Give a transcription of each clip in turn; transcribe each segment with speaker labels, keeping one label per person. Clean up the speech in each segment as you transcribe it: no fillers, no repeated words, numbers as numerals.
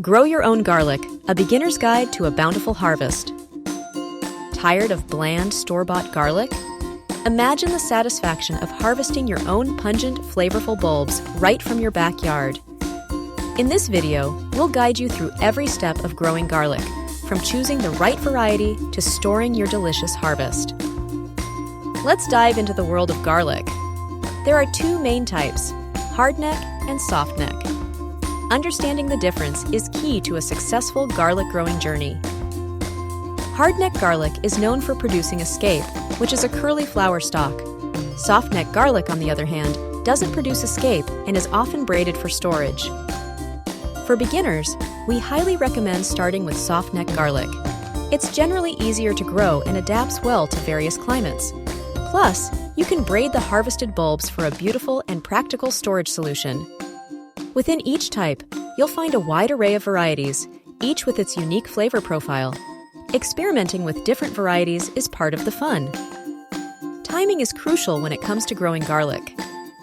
Speaker 1: Grow your own garlic, a beginner's guide to a bountiful harvest. Tired of bland, store-bought garlic? Imagine the satisfaction of harvesting your own pungent, flavorful bulbs right from your backyard. In this video, we'll guide you through every step of growing garlic, from choosing the right variety to storing your delicious harvest. Let's dive into the world of garlic. There are two main types, hardneck and softneck. Understanding the difference is key to a successful garlic growing journey. Hardneck garlic is known for producing a scape, which is a curly flower stalk. Softneck garlic, on the other hand, doesn't produce a scape and is often braided for storage. For beginners, we highly recommend starting with softneck garlic. It's generally easier to grow and adapts well to various climates. Plus, you can braid the harvested bulbs for a beautiful and practical storage solution. Within each type, you'll find a wide array of varieties, each with its unique flavor profile. Experimenting with different varieties is part of the fun. Timing is crucial when it comes to growing garlic.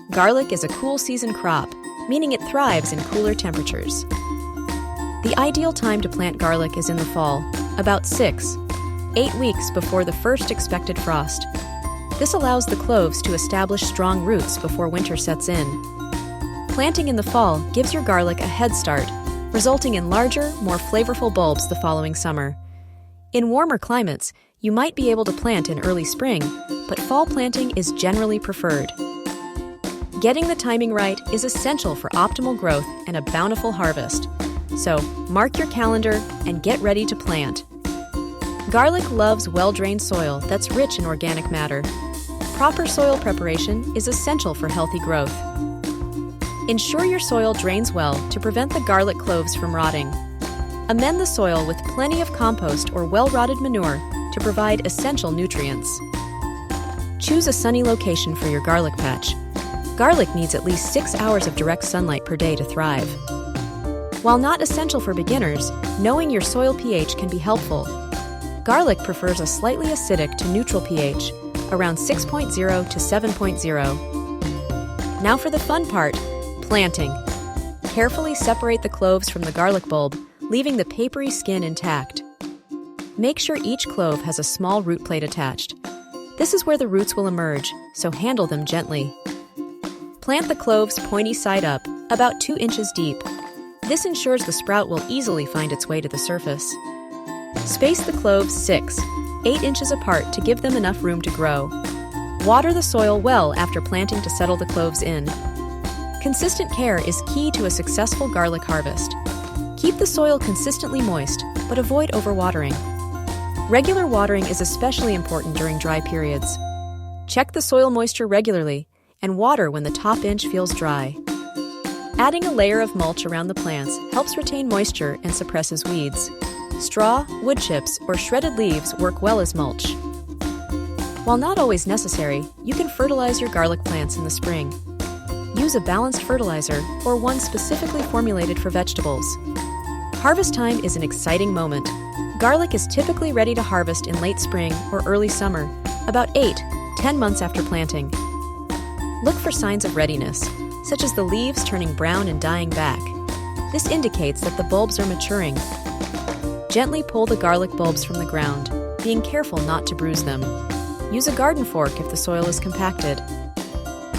Speaker 1: Garlic is a cool season crop, meaning it thrives in cooler temperatures. The ideal time to plant garlic is in the fall, about 8 weeks before the first expected frost. This allows the cloves to establish strong roots before winter sets in. Planting in the fall gives your garlic a head start, resulting in larger, more flavorful bulbs the following summer. In warmer climates, you might be able to plant in early spring, but fall planting is generally preferred. Getting the timing right is essential for optimal growth and a bountiful harvest. So, mark your calendar and get ready to plant. Garlic loves well-drained soil that's rich in organic matter. Proper soil preparation is essential for healthy growth. Ensure your soil drains well to prevent the garlic cloves from rotting. Amend the soil with plenty of compost or well-rotted manure to provide essential nutrients. Choose a sunny location for your garlic patch. Garlic needs at least 6 hours of direct sunlight per day to thrive. While not essential for beginners, knowing your soil pH can be helpful. Garlic prefers a slightly acidic to neutral pH, around 6.0 to 7.0. Now for the fun part, planting. Carefully separate the cloves from the garlic bulb, leaving the papery skin intact. Make sure each clove has a small root plate attached. This is where the roots will emerge, so handle them gently. Plant the cloves pointy side up, about 2 inches deep. This ensures the sprout will easily find its way to the surface. Space the cloves 8 inches apart to give them enough room to grow. Water the soil well after planting to settle the cloves in. Consistent care is key to a successful garlic harvest. Keep the soil consistently moist, but avoid overwatering. Regular watering is especially important during dry periods. Check the soil moisture regularly and water when the top inch feels dry. Adding a layer of mulch around the plants helps retain moisture and suppresses weeds. Straw, wood chips, or shredded leaves work well as mulch. While not always necessary, you can fertilize your garlic plants in the spring. Use a balanced fertilizer or one specifically formulated for vegetables. Harvest time is an exciting moment. Garlic is typically ready to harvest in late spring or early summer, about 10 months after planting. Look for signs of readiness, such as the leaves turning brown and dying back. This indicates that the bulbs are maturing. Gently pull the garlic bulbs from the ground, being careful not to bruise them. Use a garden fork if the soil is compacted.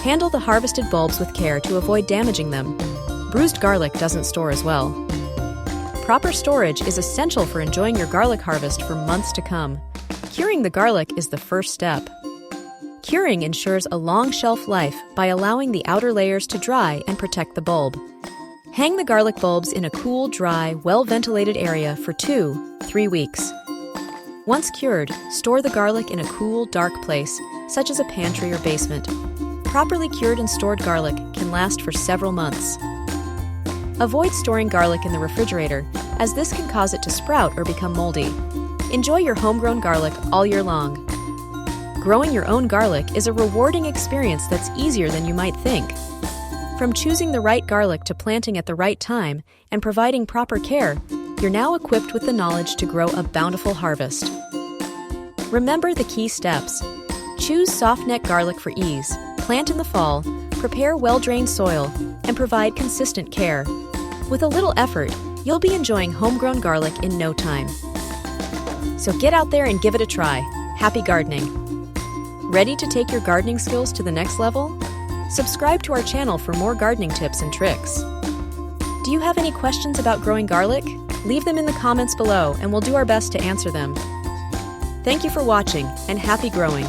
Speaker 1: Handle the harvested bulbs with care to avoid damaging them. Bruised garlic doesn't store as well. Proper storage is essential for enjoying your garlic harvest for months to come. Curing the garlic is the first step. Curing ensures a long shelf life by allowing the outer layers to dry and protect the bulb. Hang the garlic bulbs in a cool, dry, well-ventilated area for 2-3 weeks. Once cured, store the garlic in a cool, dark place, such as a pantry or basement. Properly cured and stored garlic can last for several months. Avoid storing garlic in the refrigerator, as this can cause it to sprout or become moldy. Enjoy your homegrown garlic all year long. Growing your own garlic is a rewarding experience that's easier than you might think. From choosing the right garlic to planting at the right time and providing proper care, you're now equipped with the knowledge to grow a bountiful harvest. Remember the key steps. Choose softneck garlic for ease, plant in the fall, prepare well-drained soil, and provide consistent care. With a little effort, You'll be enjoying homegrown garlic in no time. So get out there and give it a try. Happy gardening! Ready to take your gardening skills to the next level? Subscribe to our channel for more gardening tips and tricks. Do you have any questions about growing garlic? Leave them in the comments below and we'll do our best to answer them. Thank you for watching and happy growing!